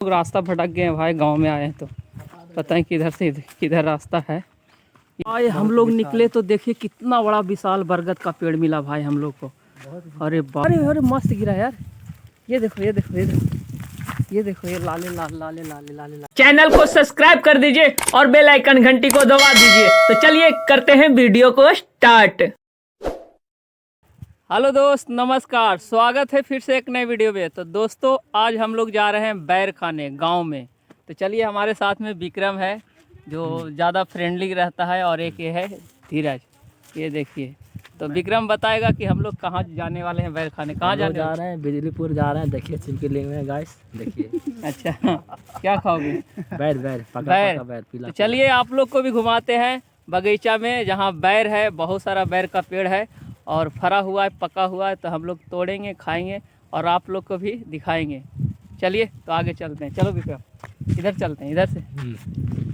लोग रास्ता भटक गए हैं भाई, गांव में आए हैं तो पता है किधर से किधर रास्ता है। भाई हम लोग निकले तो देखिए कितना बड़ा विशाल बरगद का पेड़ मिला भाई हम लोग को। अरे बाप, अरे अरे मस्त गिरा यार। ये देखो ये देखो ये देखो ये देखो, ये लाले लाल लाले लाले लाले लाल। चैनल को सब्सक्राइब कर दीजिए और बेल आइकन घंटी को दबा दीजिए। तो चलिए करते हैं वीडियो को स्टार्ट। हेलो दोस्त, नमस्कार, स्वागत है फिर से एक नए वीडियो में। तो दोस्तों आज हम लोग जा रहे हैं बैर खाने गांव में। तो चलिए, हमारे साथ में विक्रम है जो ज़्यादा फ्रेंडली रहता है और एक ये है धीरज। ये देखिए, तो विक्रम बताएगा कि हम लोग कहाँ जाने वाले हैं बैर खाने। कहाँ जाने जा रहे हैं? बिजलीपुर जा रहे हैं। देखिए चिमकी ले हुए हैं गाइस, देखिए। अच्छा, क्या खाओगे? बैर बैर पका बैर। पका बैर पीला। तो चलिए आप लोग को भी घुमाते हैं बगीचा में, जहाँ बैर है, बहुत सारा बैर का पेड़ है और फरा हुआ है, पका हुआ है। तो हम लोग तोड़ेंगे, खाएंगे और आप लोग को भी दिखाएंगे। चलिए तो आगे चलते हैं। चलो विक्रम, इधर चलते हैं, इधर से।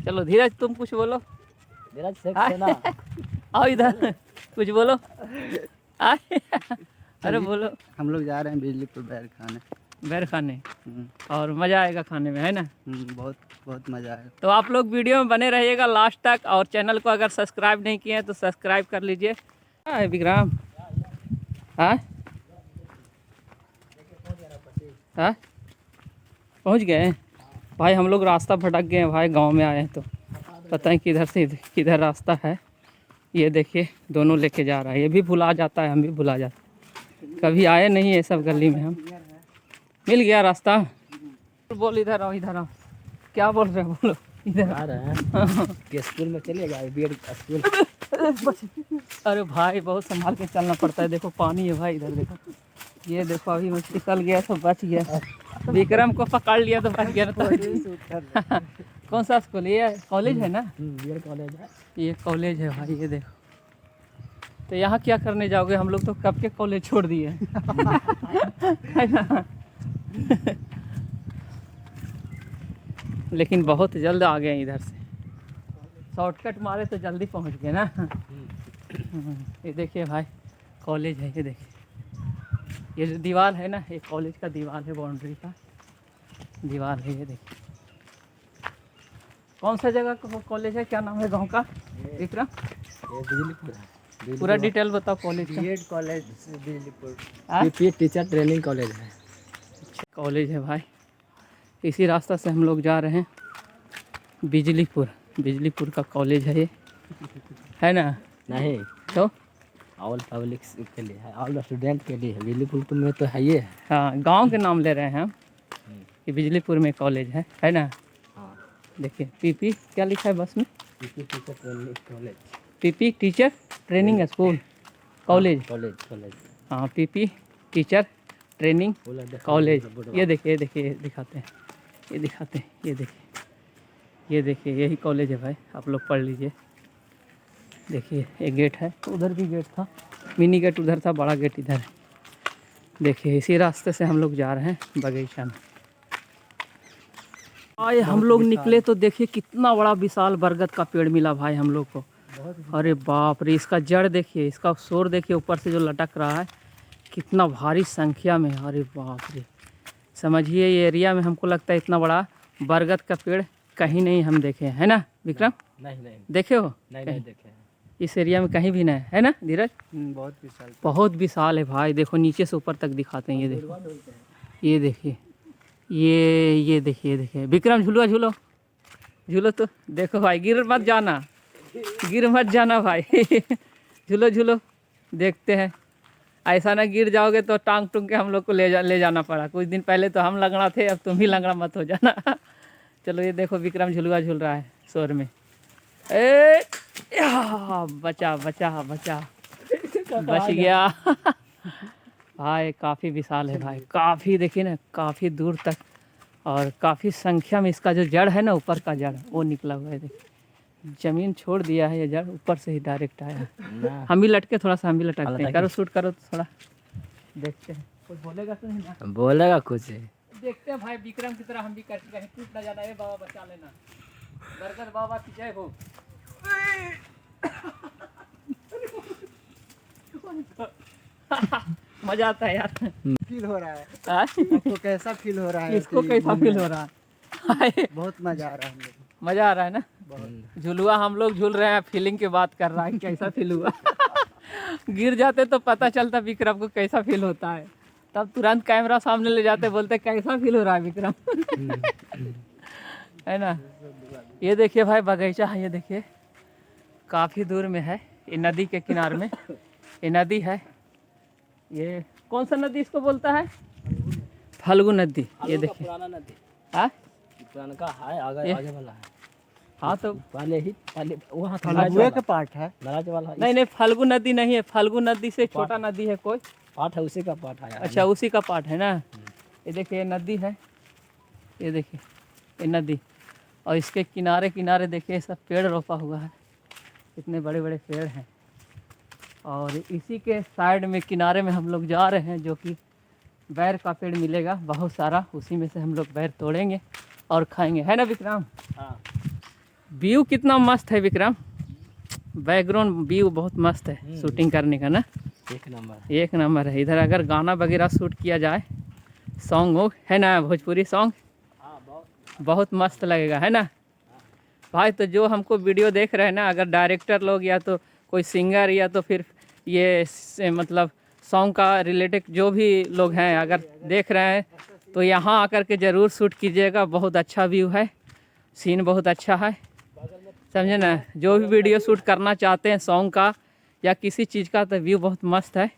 चलो धीरज, तुम कुछ बोलो। धीरज से ना आओ इधर, कुछ बोलो। अरे बोलो। हम लोग जा रहे हैं बिजलीपुर बैर खाने। बैर खाने और मज़ा आएगा खाने में, है ना? बहुत बहुत मज़ा आएगा। तो आप लोग वीडियो में बने रहिएगा लास्ट तक, और चैनल को अगर सब्सक्राइब नहीं किए हैं तो सब्सक्राइब कर लीजिए। हाँ विक्रम, हाँ हाँ पहुँच गए भाई। हम लोग रास्ता भटक गए हैं भाई, गांव में आए हैं तो पता है किधर से किधर रास्ता है। ये देखिए दोनों लेके जा रहा है। ये भी भुला जाता है, हम भी भुला जाते हैं। कभी आए नहीं है सब गली में हम। मिल गया रास्ता। बोल, इधर आओ, इधर आओ। क्या बोल रहे हो? बोलो। इधर आ रहे हैं कि स्कूल में चलिएगा, बीएड स्कूल। अरे भाई बहुत संभाल के चलना पड़ता है। देखो पानी है भाई, इधर देखो। ये देखो अभी मैं फिसल गया तो बच गया। विक्रम को पकड़ लिया तो बच गया ना। तो कौन सा स्कूल? ये कॉलेज है ना? बीएड कॉलेज है। ये कॉलेज है भाई, ये देखो। तो यहाँ क्या करने जाओगे? हम लोग तो कब के कॉलेज छोड़ दिए है ना? लेकिन बहुत जल्द आ गए इधर से, शॉर्टकट मारे तो जल्दी पहुँच गए ना। ये देखिए भाई कॉलेज है, ये देखिए। ये जो दीवार है ना, ये कॉलेज का दीवार है, बाउंड्री का दीवार है। ये देखिए कौन सा जगह का कॉलेज है, क्या नाम है गांव का विक्रम? ये बिजलीपुर है। पूरा डिटेल बताओ कॉलेज का। BEd college Bijlipur. PP teacher training college है। कॉलेज है भाई। इसी रास्ता से हम लोग जा रहे हैं बिजलीपुर। बिजलीपुर का कॉलेज है ये, है ना? नहीं तो ऑल पब्लिक के लिए है, ऑल स्टूडेंट के लिए है। बिजलीपुर में तो है ये। हाँ, गांव के नाम ले रहे हैं हम कि बिजलीपुर में कॉलेज है ना? हाँ, देखिए पीपी क्या लिखा है बस में? PP teacher training college. PP teacher training school college. College college. हाँ, पीपी टीचर ट्रेनिंग कॉलेज। ये देखिए ये देखिए, दिखाते हैं, ये दिखाते हैं। ये देखिए, ये देखिए, यही कॉलेज है भाई। आप लोग पढ़ लीजिए। देखिए एक गेट है, उधर भी गेट था, मिनी गेट उधर था, बड़ा गेट इधर है। देखिए इसी रास्ते से हम लोग जा रहे हैं बगीचा में। भाई हम लोग निकले तो देखिए कितना बड़ा विशाल बरगद का पेड़ मिला भाई हम लोग को। अरे बाप रे, इसका जड़ देखिए, इसका शोर देखिए, ऊपर से जो लटक रहा है, कितना भारी संख्या में। अरे बाप रे, समझिए ये एरिया में हमको लगता है इतना बड़ा बरगद का पेड़ कहीं नहीं हम देखे, है ना विक्रम? नहीं देखे हो? नहीं देखे हैं। इस एरिया में कहीं भी नहीं है ना धीरज? बहुत विशाल। बहुत विशाल है भाई। देखो नीचे से ऊपर तक दिखाते हैं। ये देखो, ये देखिए, ये देखिए, ये देखिए। विक्रम झूलो झूलो झूलो। तो देखो भाई, गिर मत जाना, गिर मत जाना भाई। झूलो झूलो, देखते हैं। ऐसा ना गिर जाओगे तो टांग टूंग के हम लोग को ले जाना पड़ा। कुछ दिन पहले तो हम लंगड़ा थे, अब तुम भी लंगड़ा मत हो जाना। चलो ये देखो विक्रम झुलवा झूल रहा है शोर में। ए बचा बचा बचा, बच गया। भाई काफ़ी विशाल है भाई, काफ़ी देखिए ना, काफ़ी दूर तक और काफ़ी संख्या में। इसका जो जड़ है ना, ऊपर का जड़ वो निकला हुआ है। देखिए ज़मीन छोड़ दिया है ये जड़, ऊपर से ही डायरेक्ट आया। हम भी लटके, थोड़ा सा हम भी लटकते हैं। करो शूट करो तो थोड़ा देखते हैं, कुछ बोलेगा तो नहीं ना? बोलेगा कुछ। देखते हैं भाई, विक्रम की तरह हम भी करके कहीं टूट ना जाना। ये बाबा बचा लेना। बरगद बाबा की जय हो। मजा आता है यार। फील हो रहा है हाँ? आपको? कैसा फील हो रहा है? इसको कैसा फील हो रहा है? भाई बहुत मजा आ रहा है हम लोग को। मजा आ रहा है ना। झुलुआ हम लोग झूल रहे हैं, फीलिंग की बात कर रहा है कैसा फील हुआ। गिर जाते तो पता चलता विक्रम को कैसा फील होता है, तब तुरंत कैमरा सामने ले जाते, बोलते कैसा फील हो रहा है विक्रम। है ना। ये देखिए भाई बगीचा है, ये देखिए काफ़ी दूर में है, ये नदी के किनारे में ये नदी है। ये कौन सा नदी इसको बोलता है? फल्गु नदी। ये देखिए पुराना नदी, हाँ पुराना का है, आगे आगे वाला है। हाँ तो पहले वहाँ फलगुए का पार्ट है। नराज वाला नहीं नहीं, फल्गु नदी नहीं है, फल्गु नदी से छोटा नदी है कोई। पार्ट है, उसी का पार्ट है। अच्छा उसी का पार्ट है ना। ये देखिए ये नदी है, ये देखिए ये नदी, और इसके किनारे किनारे देखिए सब पेड़ रोपा हुआ है, इतने बड़े बड़े पेड़ हैं। और इसी के साइड में किनारे में हम लोग जा रहे हैं, जो कि बैर का पेड़ मिलेगा बहुत सारा, उसी में से हम लोग बैर तोड़ेंगे और खाएंगे, है ना विक्रम? हाँ। व्यू कितना मस्त है विक्रम, बैकग्राउंड व्यू बहुत मस्त है शूटिंग करने का ना, एक नंबर। एक नंबर है। इधर अगर गाना वगैरह शूट किया जाए, सॉन्ग हो, है ना, भोजपुरी सॉन्ग, बहुत मस्त लगेगा, है ना भाई। तो जो हमको वीडियो देख रहे हैं ना, अगर डायरेक्टर लोग या तो कोई सिंगर या तो फिर ये मतलब सॉन्ग का रिलेटेड जो भी लोग हैं अगर देख रहे हैं, तो यहाँ आकर के ज़रूर शूट कीजिएगा, बहुत अच्छा व्यू है, सीन बहुत अच्छा है, समझे ना। जो भी वीडियो शूट करना चाहते हैं सॉन्ग का या किसी चीज़ का, तो व्यू बहुत मस्त है।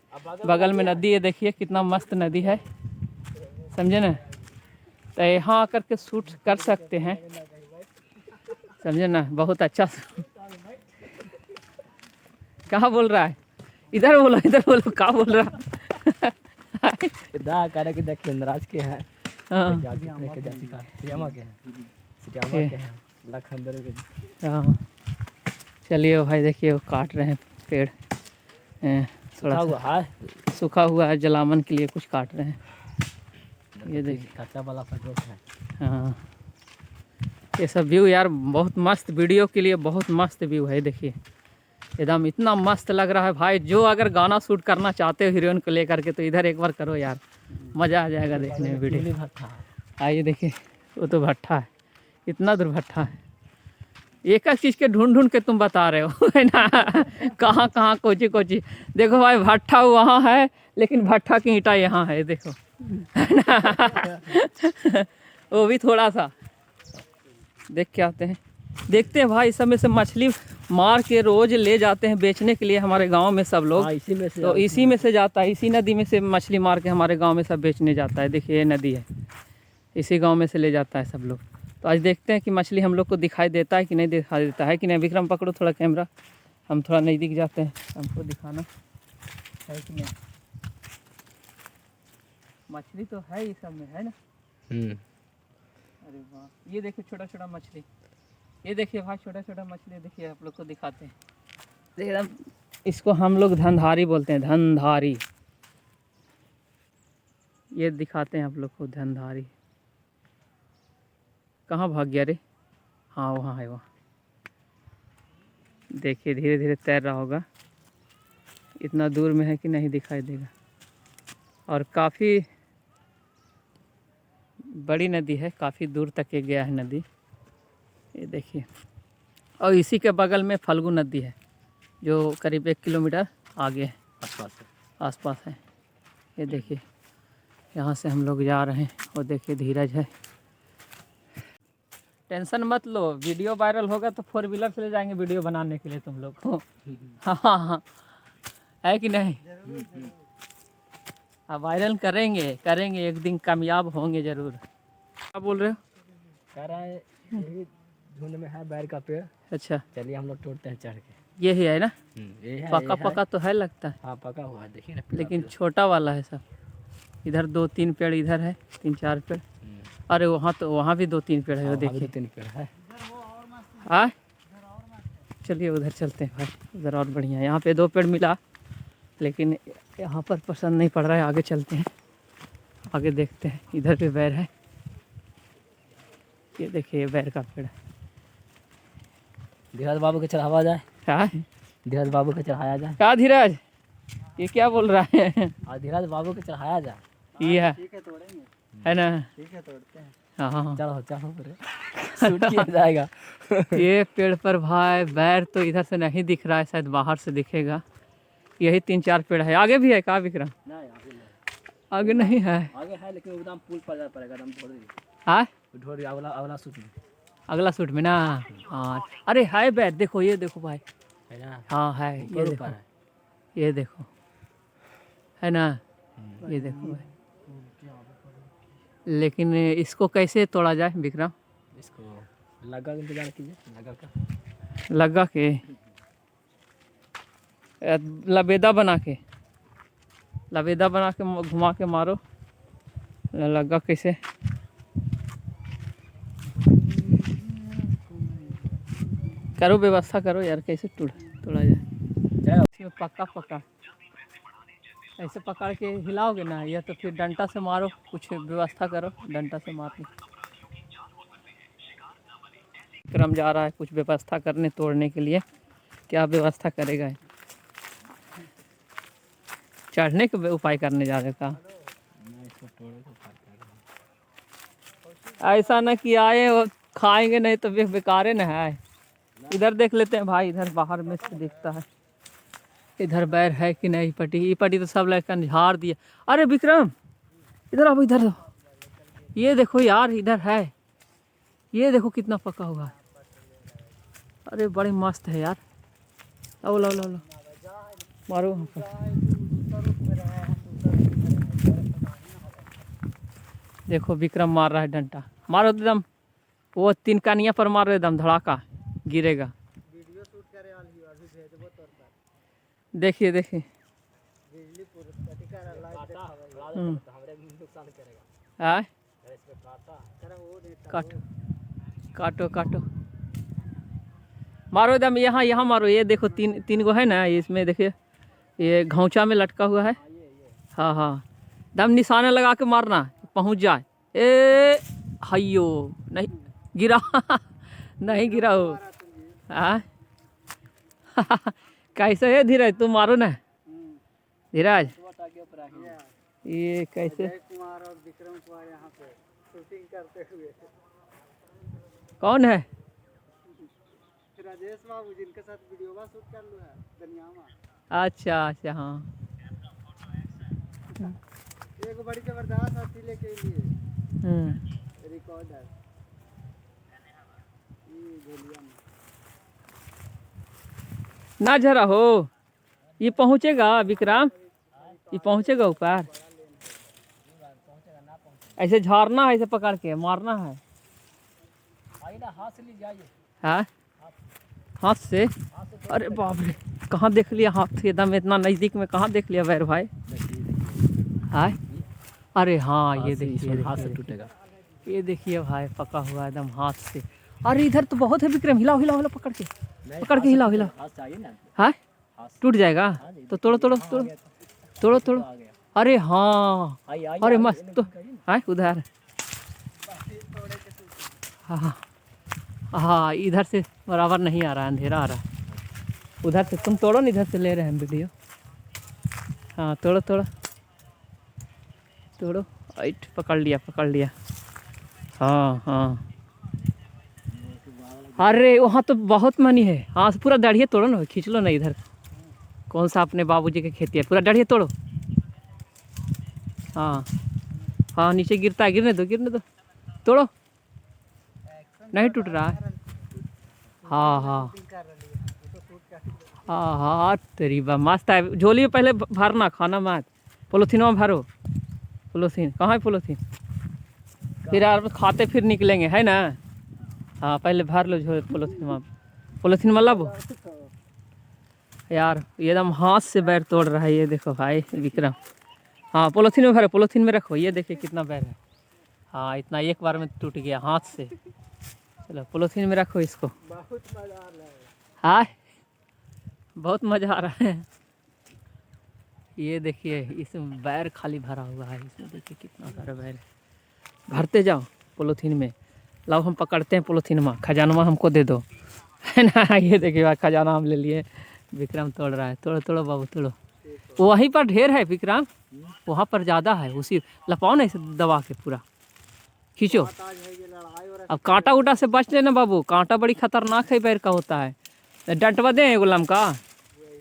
बगल में नदी है, देखिए कितना मस्त नदी है, समझे ना। तो यहाँ आकर के शूट कर सकते हैं, समझे ना, बहुत अच्छा। कहाँ बोल रहा है? इधर बोलो, इधर बोलो, कहाँ बोल रहा? दा करे कि देखिए नराज के हैं, हाँ के जाति का सियामा के हैं, सियामा के हैं, लखनदर के। हाँ चलिए भाई, देखिए वो काट रहे हैं पेड़, थोड़ा हुआ सा है, सूखा हुआ है, जलावन के लिए कुछ काट रहे हैं। ये देखिए कच्चा वाला फटोक है। हाँ ये सब व्यू यार बहुत मस्त, वीडियो के लिए बहुत मस्त व्यू है। देखिए एकदम इतना मस्त लग रहा है भाई। जो अगर गाना शूट करना चाहते हो हीरोइन को लेकर के, तो इधर एक बार करो यार, मज़ा आ जाएगा देखने में वीडियो। आइए देखिए, वो तो भट्ठा है, इतना दूर भट्ठा है। एक एक चीज़ के ढूंढ ढूंढ के तुम बता रहे हो, है ना, कहाँ कहाँ कोची कोची। देखो भाई भट्ठा वहाँ है, लेकिन भट्ठा की ईंटा यहाँ है, देखो, है ना। वो भी थोड़ा सा देख के आते हैं, देखते हैं भाई। सब में से मछली मार के रोज ले जाते हैं बेचने के लिए हमारे गांव में सब लोग। इसी में से तो इसी में से जाता है, इसी नदी में से मछली मार के हमारे गांव में सब बेचने जाता है। देखिए ये नदी है, इसी गांव में से ले जाता है सब लोग। तो आज देखते हैं कि मछली हम लोग को दिखाई देता है कि नहीं दिखाई देता है कि नहीं। विक्रम पकड़ो थोड़ा कैमरा, हम थोड़ा नज़दीक जाते हैं, हमको दिखाना है कि नहीं। मछली तो है ये सब में, है ना। अरे वाह, ये देखिए छोटा छोटा मछली, ये देखिए भाई छोटा छोटा मछली, देखिए आप लोग को दिखाते हैं। देखिए इसको हम लोग धनधारी बोलते हैं, धनधारी। ये दिखाते हैं आप लोग को धनधारी। कहाँ भाग गया रे? हाँ वहाँ है, वहाँ देखिए धीरे धीरे तैर रहा होगा। इतना दूर में है कि नहीं दिखाई देगा। और काफ़ी बड़ी नदी है, काफ़ी दूर तक ये गया है नदी, ये देखिए। और इसी के बगल में फल्गु नदी है, जो करीब 1 किलोमीटर आगे है, आसपास है। ये देखिए यहाँ से हम लोग जा रहे हैं। और देखिए धीरज है, टेंशन मत लो, वीडियो वायरल होगा तो 4 व्हीलर से ले जाएंगे वीडियो बनाने के लिए तुम लोग को। हाँ हाँ हाँ, है कि नहीं। हाँ वायरल करेंगे करेंगे, एक दिन कामयाब होंगे ज़रूर। क्या बोल रहे हो? कह रहा है यही झुंड में है बैर का पेड़। अच्छा चलिए हम लोग तोड़ते हैं चढ़ के। ये ही है ना, ये है, पका ये है। पका तो है लगता है, हाँ पका हुआ है, देखिए ना। लेकिन छोटा वाला है सब। इधर 2-3 पेड़, इधर है 3-4 पेड़। अरे वहाँ तो वहाँ भी 2-3 पेड़ है, वो देखिए। 3 पेड़ है। हाँ चलिए उधर चलते हैं भाई, उधर और बढ़िया है। यहाँ पे 2 पेड़ मिला, लेकिन यहाँ पर पसंद नहीं पड़ रहा है। आगे चलते हैं, आगे देखते हैं। इधर भी बैर है, ये देखिए बैर का पेड़ है। धीरज बाबू के चढ़ावा जाए। हाँ धीरज बाबू के चढ़ाया जाए। क्या धीरज, ये क्या बोल रहा है? और धीरज बाबू के चढ़ाया जाए। ये है, ठीक है तोड़ेंगे, है ना। ठीक है तोड़ते हैं। हाँ चढ़ो चढ़ो पर शूट किया जाएगा। ये पेड़ पर भाई बैर तो इधर से नहीं दिख रहा है, शायद बाहर से दिखेगा। यही 3-4 पेड़ है। आगे भी है क्या विक्रम? नहीं आगे नहीं, आगे नहीं है। आगे है लेकिन एकदम पुल पर जा पड़ेगा, एकदम हाँ ढोरी अगला अगला शूट में अगला सूट में ना। हाँ अरे है बैर, देखो ये देखो भाई। है ना। हाँ है, ये ऊपर देखो, ऊपर है। ये देखो है ना, ये देखो भाई। लेकिन इसको कैसे तोड़ा जाए विक्रम? इसको लगा के इंतजार कीजिए, लगा का लगा के लबेदा बना के, लबेदा बना के घुमा के मारो। लगा कैसे? करो व्यवस्था करो यार, कैसे तोड़ा जाए। इसमें पक्का पकड़, ऐसे पकड़ के हिलाओगे ना, या तो फिर डंडा से मारो, कुछ व्यवस्था करो डंडा से मारने। विक्रम जा रहा है कुछ व्यवस्था करने तोड़ने के लिए। क्या व्यवस्था करेगा? चढ़ने के उपाय करने जा रहे का? ऐसा ना कि आए और खाएंगे नहीं तो बेकारे न है। इधर देख लेते हैं भाई, इधर बाहर में से दिखता है। इधर बैर है कि नहीं? ये पट्टी तो सब लड़का झाड़ दिया। अरे विक्रम इधर अब, इधर ये देखो यार, इधर है, ये देखो कितना पका हुआ है। अरे बड़े मस्त है यार। लो लो लो लो मारो वहाँ पर। देखो विक्रम मार रहा है डंडा, मारो एकदम, वो 3 कानिया पर मारो एकदम धड़ाका, गिरेगा। देखिए देखिए। हाँ काटो काटो काटो, मारो एकदम, यहाँ यहाँ मारो। ये देखो 3 गो है ना इसमें, देखिए ये घौंचा में लटका हुआ है। हाँ हाँ दम निशाना लगा के मारना, पहुँच जाए। ए हयो नहीं गिरा नहीं गिरा हो। हाँ कैसे है धीरज, तुम मारो ना धीरज। ये कैसे? कुमार और विक्रम कुमार यहाँ पे शूटिंग करते हुए। कौन है? राजेश बाबू, जिनके साथ वीडियो शूट कर लो है दुनिया में। अच्छा अच्छा हाँ। एक बड़ी जबरदस्त हसीले के लिए रिकॉर्डर ना जरा हो। ये पहुँचेगा विक्रम, ये पहुँचेगा ऊपर। ऐसे झाड़ना है, ऐसे पकड़ के मारना है। हाथ से ले जाइए। हाँ हाथ से? अरे बाप रे, कहाँ देख लिया हाथ से? एकदम इतना नज़दीक में कहाँ देख लिया बैर भाई? हाँ अरे हाँ ये देखिए, हाथ से टूटेगा। ये देखिए भाई पका हुआ एकदम हाथ से। अरे इधर तो बहुत है विक्रम, हिलाओ हिलाओ हिलाओ, पकड़ के हिलाओ हिलाओ। हाथ चाहिए ना। हाँ टूट जाएगा तो तोड़ो तोड़ो तोड़ो तोड़ो तोड़ो। अरे हाँ अरे मस्त तो हाँ उधर। हाँ हाँ इधर से बराबर नहीं आ रहा है, अंधेरा आ रहा है। उधर से तुम तोड़ो ना, इधर से ले रहे हैं वीडियो। हाँ तोड़ो तोड़ो तोड़ो। आइट पकड़ लिया। हाँ हाँ अरे वहाँ तो बहुत मनी है। हाँ पूरा दाढ़िया तोड़ो ना, खींच लो ना इधर। कौन सा अपने बाबूजी के खेती है, पूरा दाढ़िया तोड़ो। हाँ हाँ नीचे गिरता है, गिरने दो तोड़ो। नहीं टूट रहा है। हाँ हाँ हाँ हाँ तेरी बा मस्त है। झोली में पहले भरना, खाना मत, पोलोथीन में भरो। पोलोथीन कहाँ है? पोलोथीन फिर यार खाते फिर निकलेंगे, है ना। हाँ पहले भर लो झोली पोलोथीन में लाबो यार। ये एकदम हाथ से बैर तोड़ रहा है, ये देखो भाई विक्रम। हाँ पोलोथीन में भरो, पोलोथीन में रखो। ये देखिए कितना बैर है। हाँ इतना एक बार में टूट गया हाथ से। चलो पोलोथीन में रखो इसको। बहुत मजा आ रहा है। हाँ बहुत मज़ा आ रहा है। ये देखिए इसमें बैर खाली भरा हुआ है, इसमें देखिए कितना सारा बैर है। भरते जाओ पोलोथीन में। लाओ हम पकड़ते हैं पोलोथीन में, खजाना हमको दे दो, है ना। ये देखिए भाई खजाना हम ले लिए। विक्रम तोड़ रहा है, तोड़ो तोड़ो बाबू तोड़ो। वहीं पर ढेर है विक्रम, वहाँ पर ज़्यादा है। उसी लपाओ ना इसे दबा के पूरा, खींचो। आज है ये लड़ाई और अब कांटा उटा से बच लेना बाबू, कांटा बड़ी खतरनाक है पैर का होता है। डंटवा दें गुलाम का,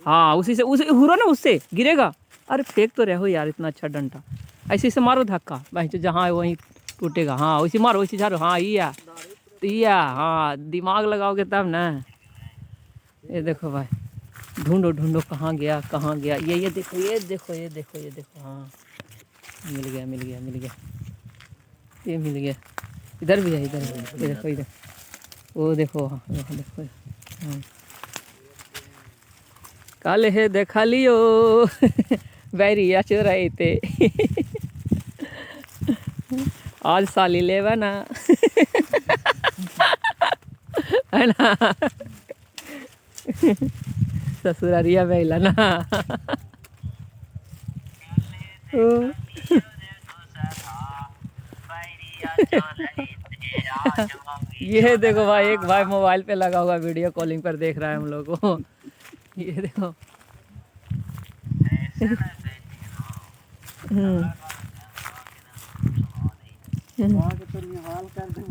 हाँ उसी से उसे हुरो ना, उससे गिरेगा। अरे फेंक तो रहो यार, इतना अच्छा डंटा, ऐसे से मारो धक्का भाई, तो जहाँ है वहीं टूटेगा। हाँ वैसे मारो, वैसे झारो, हाँ या हाँ दिमाग लगाओगे तब ना। ये देखो भाई, ढूंढो ढूंढो कहाँ गया कहाँ गया। ये देखो ये देखो ये देखो ये देखो, हाँ मिल गया मिल गया मिल गया, ये मिल गया। इधर भी है, इधर भी है, ये देखो इधर, वो देखो, हाँ देखो देखो, हाँ। कल है देखा लियो बैरिया चुराई थे आज साली ले बना है ना ससुरारिया बैला ना ये देखो भाई, एक भाई मोबाइल पे लगा हुआ वीडियो कॉलिंग पर देख रहा है हम लोग को। ये देखो वहाँ के तो निहाल कर दूँ।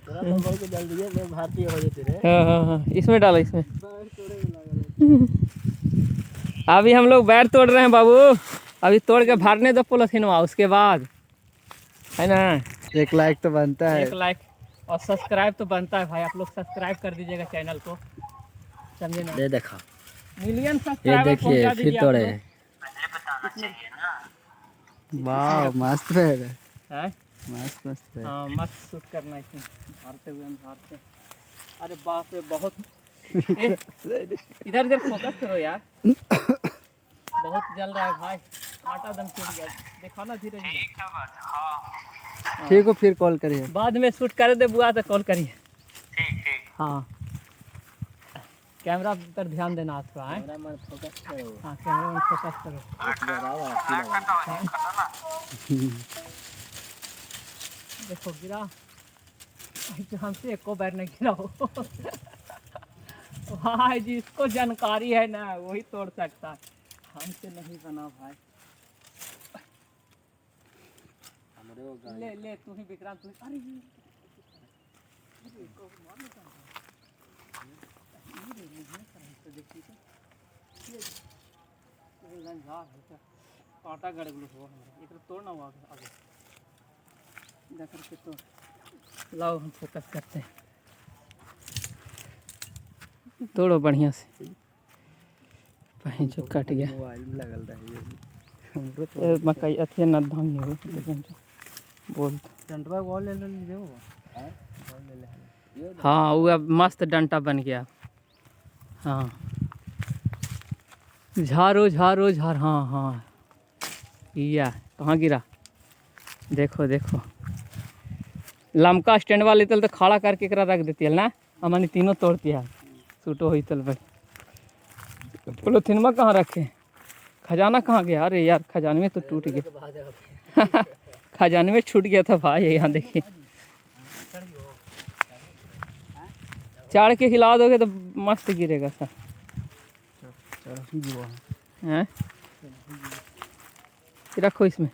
तेरा तो बहुत जल्दी है, मैं भारतीय हो जाते रे। हाँ, इसमें डालो, इसमें। बैठ तोड़े में लगा अभी हम लोग बैर तोड़ रहे हैं बाबू, अभी तोड़ के भरने दो पोलोथीनवा, उसके बाद है ना। 1 लाइक तो बनता है। 1 लाइक और सब्सक्राइब तो बनता है भाई, आप लोग सब्सक्राइब कर दीजिएगा चैनल को, समझे ना। ये देखा, मिलियन ये सब्सक्राइबर देखिए पहुंचा फिर दीजिए आप तोड़े। लोग। वाह मस्त है, हैं? मस्त मस्त है। हाँ मस्त शूट करना इसमें, भारते हुए हम भारते। अरे बाप रे बहुत इधर इधर फोकस करो यार, बहुत जल रहा है भाई, आटा दम टूट गया। दिखाना धीरे धीरे, ठीक हो, फिर कॉल करिए। बाद में शूट कर दे बुआ तो कॉल करिए। हाँ कैमरा पर ध्यान देना आप थोड़ा, हैं? कैमरा फोकस करो। हाँ कैमरा में फोकस करो। देखो गिरा, तो हमसे एको बार नहीं गिरा हो भाई जिसको जानकारी है ना वही तोड़ सकता है, हमसे नहीं बना भाई। ले ले तू ही विक्रांत, तू ही। अरे कांटा गड़ गलो हो, एक तोड़ना हुआ आगे जा करके तोड़। लाओ हम फोकस करते हैं, तोड़ो बढ़िया से। जो कट गया मोबाइल में लगल रही ए, मकई अथी न धान हो बोल। डंडवा वॉल ले लीजिए वो। हाँ वो अब मस्त डंटा बन गया। हाँ झारो झारो झार, हाँ हाँ या कहाँ गिरा, देखो देखो। लमका स्टैंड वाले तल तो खड़ा करके एकरा रख देती है ना, हमने तीनों तोड़ती है सूटो हुई तल भाई। पोलोथीनमा कहाँ रखे, खजाना कहाँ गया। अरे यार खजाने में तो टूट गया खजाने में छूट गया था भाई, यहाँ देखिए। चाड़ के हिला दोगे तो मस्त गिरेगा सर। हैं रखो इसमें,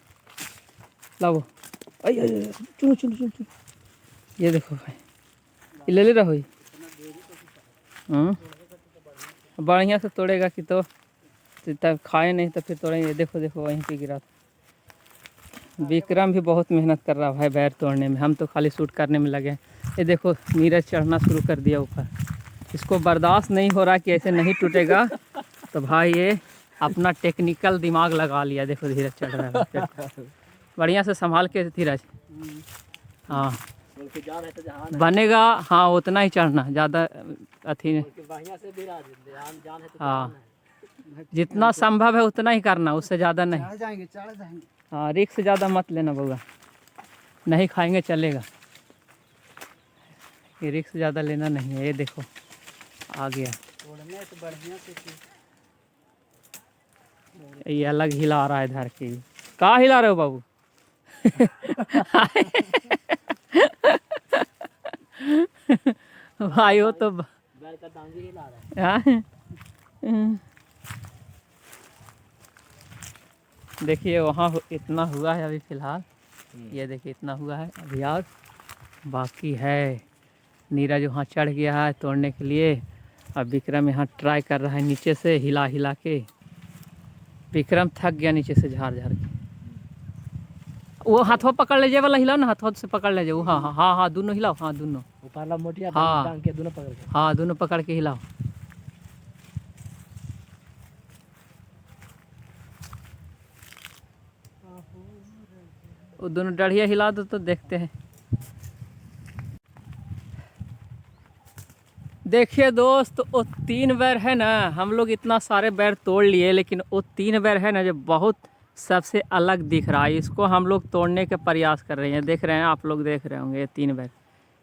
लाओ। चुनो चुनो चुनो चुनो, ये देखो भाई, ये ले रहा हो। हाँ बढ़िया से तोड़ेगा कि तो तब खाए नहीं तो फिर तोड़ेंगे। देखो देखो वहीं पे गिरा था। विक्रम भी बहुत मेहनत कर रहा भाई बैर तोड़ने में, हम तो खाली शूट करने में लगे। ये देखो नीरज चढ़ना शुरू कर दिया ऊपर, इसको बर्दाश्त नहीं हो रहा कि ऐसे नहीं टूटेगा, तो भाई ये अपना टेक्निकल दिमाग लगा लिया। देखो धीरज चढ़ रहा है, बढ़िया से संभाल के धीरज। हाँ बनेगा, हाँ उतना ही चढ़ना, ज़्यादा अथी। हाँ जितना संभव है उतना ही करना, उससे ज़्यादा नहीं। चढ़ जाएंगे। हाँ रिस्क ज़्यादा मत लेना बउआ, नहीं खाएंगे चलेगा, ये रिस्क ज़्यादा लेना नहीं है। ये देखो आ गया, तोड़ने से बढ़िया से ये अलग हिला रहा है इधर के। कहाँ हिला रहे हो बाबू भाई वो तो हाँ? देखिए वहाँ इतना हुआ है अभी फ़िलहाल, ये देखिए इतना हुआ है अभी, और बाकी है। नीरज वहाँ चढ़ गया है तोड़ने के लिए। अब विक्रम यहाँ ट्राई कर रहा है नीचे से हिला हिला के। विक्रम थक गया नीचे से झाड़ झाड़ के। वो हाथों पकड़ ले जाए वाला हिलाओ ना, हाथों से पकड़ ले जाओ। हाँ हाँ हाँ हाँ, दोनों हिलाओ, हाँ दोनों, ऊपर ला मोटिया हाँ। टांग के दोनों पकड़ के। हाँ दोनों पकड़ के हिलाओ। वो दोनों डढ़िया हिला दो तो देखते हैं। देखिए दोस्त, वो 3 बैर है ना, हम लोग इतना सारे बैर तोड़ लिए, लेकिन वो 3 बैर है ना जो बहुत सबसे अलग दिख रहा है, इसको हम लोग तोड़ने के प्रयास कर रहे हैं। देख रहे हैं आप लोग, देख रहे होंगे ये 3 बैर,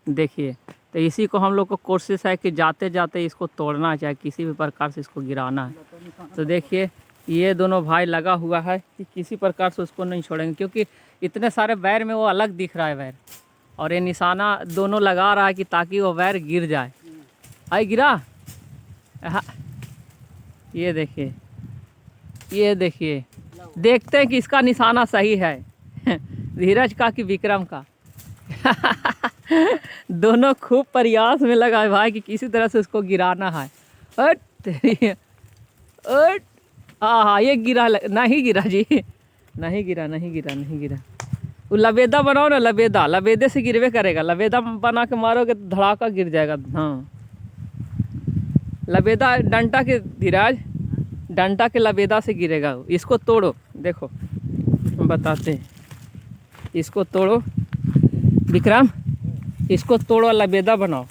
देखिए। तो इसी को हम लोग को कोशिश है कि जाते जाते इसको तोड़ना, चाहे किसी भी प्रकार से इसको गिराना है। तो देखिए ये दोनों भाई लगा हुआ है कि किसी प्रकार से उसको नहीं छोड़ेंगे, क्योंकि इतने सारे बैर में वो अलग दिख रहा है बैर, और ये निशाना दोनों लगा रहा है कि ताकि वो बैर गिर जाए। आई गिरा। हाँ ये देखिए, ये देखिए, देखते हैं कि इसका निशाना सही है धीरज का कि विक्रम का दोनों खूब प्रयास में लगा है भाई कि किसी तरह से उसको गिराना है। अट तेरी अट, हाँ ये गिरा, नहीं गिरा जी, नहीं गिरा, नहीं गिरा, नहीं गिरा। वो लबेदा बनाओ ना, लबेदा, लबेदे से गिरवे करेगा। लबेदा बना के मारोगे तो धड़ाका गिर जाएगा। हाँ लबेदा डंटा के, धीरज डंटा के लबेदा से गिरेगा। इसको तोड़ो, देखो हम बताते हैं। इसको तोड़ो विक्रम, इसको तोड़ो, लबेदा बनाओ।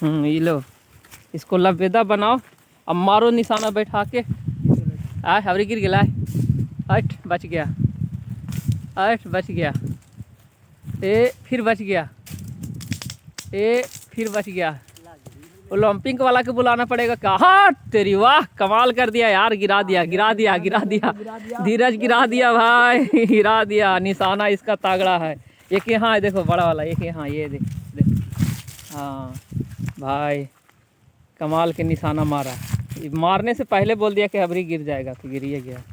ये लो, इसको लबेदा बनाओ, अब मारो निशाना बैठा के। आय हवरी गिर गया, हट बच गया, हट बच गया, ए फिर बच गया, ए फिर बच गया। ओलंपिक वाला के बुलाना पड़ेगा। कहाँ तेरी, वाह कमाल कर दिया यार, गिरा दिया, गिरा दिया, गिरा दिया, धीरज गिरा दिया भाई, गिरा दिया। निशाना इसका तागड़ा है। एक यहाँ है देखो, बड़ा वाला, एक यहाँ, ये देख देख। हाँ भाई कमाल के निशाना मारा। मारने से पहले बोल दिया कि अबरी गिर जाएगा, तो गिरिए गया।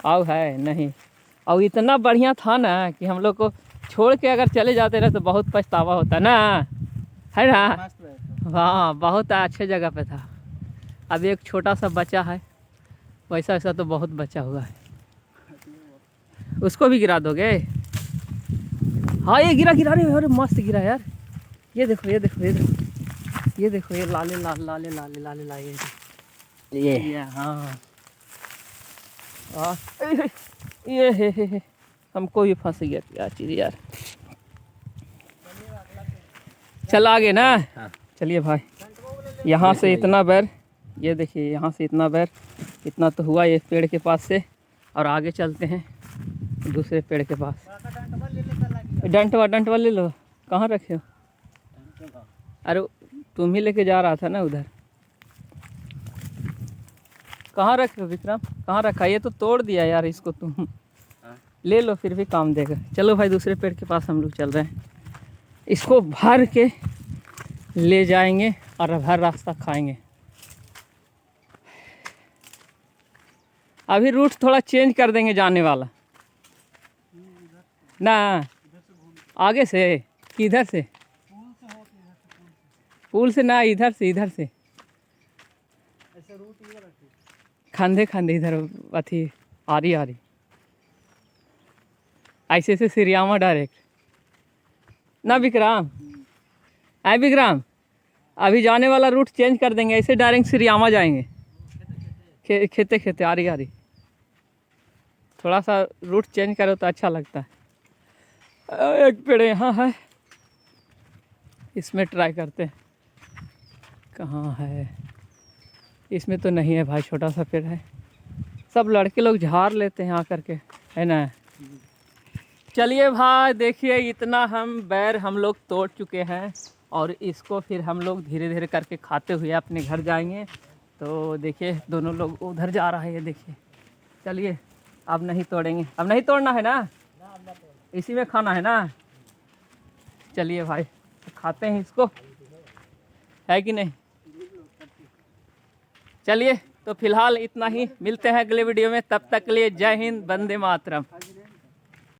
अब है नहीं, और इतना बढ़िया था ना कि हम लोग को छोड़ के अगर चले जाते ना तो बहुत पछतावा होता ना, है ना। हाँ बहुत अच्छे जगह पे था। अब एक छोटा सा बच्चा है, वैसा वैसा तो बहुत बचा हुआ है। उसको भी गिरा दोगे। हाँ ये गिरा, गिरा रहे, अरे मस्त गिरा यार। ये देखो, ये देखो, ये देखो, ये देखो, ये लाले लाल, लाले लाले लाले लाले, ये हाँ ये हे। हमको भी फंस गया क्या चीज़ यार। चल आगे ना। हाँ। चलिए भाई, यहाँ से इतना बैर, ये देखिए यहाँ से इतना बैर, इतना तो हुआ ये पेड़ के पास से। और आगे चलते हैं दूसरे पेड़ के पास। डंटवा ले लो, कहाँ रखे हो? अरे तुम ही लेके जा रहा था ना उधर। कहाँ रखे हो विक्रम, कहाँ रखा? ये तो तोड़ दिया यार इसको, तुम ले लो फिर भी काम देगा। चलो भाई दूसरे पेड़ के पास हम लोग चल रहे हैं। इसको भर के ले जाएंगे और हर रास्ता खाएंगे। अभी रूट थोड़ा चेंज कर देंगे जाने वाला ना, आगे से कि इधर से, पुल से ना, इधर से, इधर से खांधे खांधे इधर अथी आ रही ऐसे से सिरियामा डायरेक्ट ना विक्रम। है विक्रम, अभी जाने वाला रूट चेंज कर देंगे, ऐसे डायरेक्ट सिरियामा जाएंगे। खेते खेते आ रही थोड़ा सा रूट चेंज करो तो अच्छा लगता है। एक पेड़ यहाँ है, इसमें ट्राई करते हैं। कहाँ है? इसमें तो नहीं है भाई, छोटा सा पेड़ है। सब लड़के लोग झाड़ लेते हैं आकर के, है ना। चलिए भाई देखिए, इतना हम बैर हम लोग तोड़ चुके हैं, और इसको फिर हम लोग धीरे धीरे करके खाते हुए अपने घर जाएंगे। तो देखिए दोनों लोग उधर जा रहा है, ये देखिए। चलिए अब नहीं तोड़ेंगे, अब नहीं तोड़ना है ना, इसी में खाना है ना। चलिए भाई खाते हैं इसको, है कि नहीं। चलिए। तो फिलहाल इतना ही, मिलते हैं अगले वीडियो में, तब तक के लिए जय हिंद, वंदे मातरम।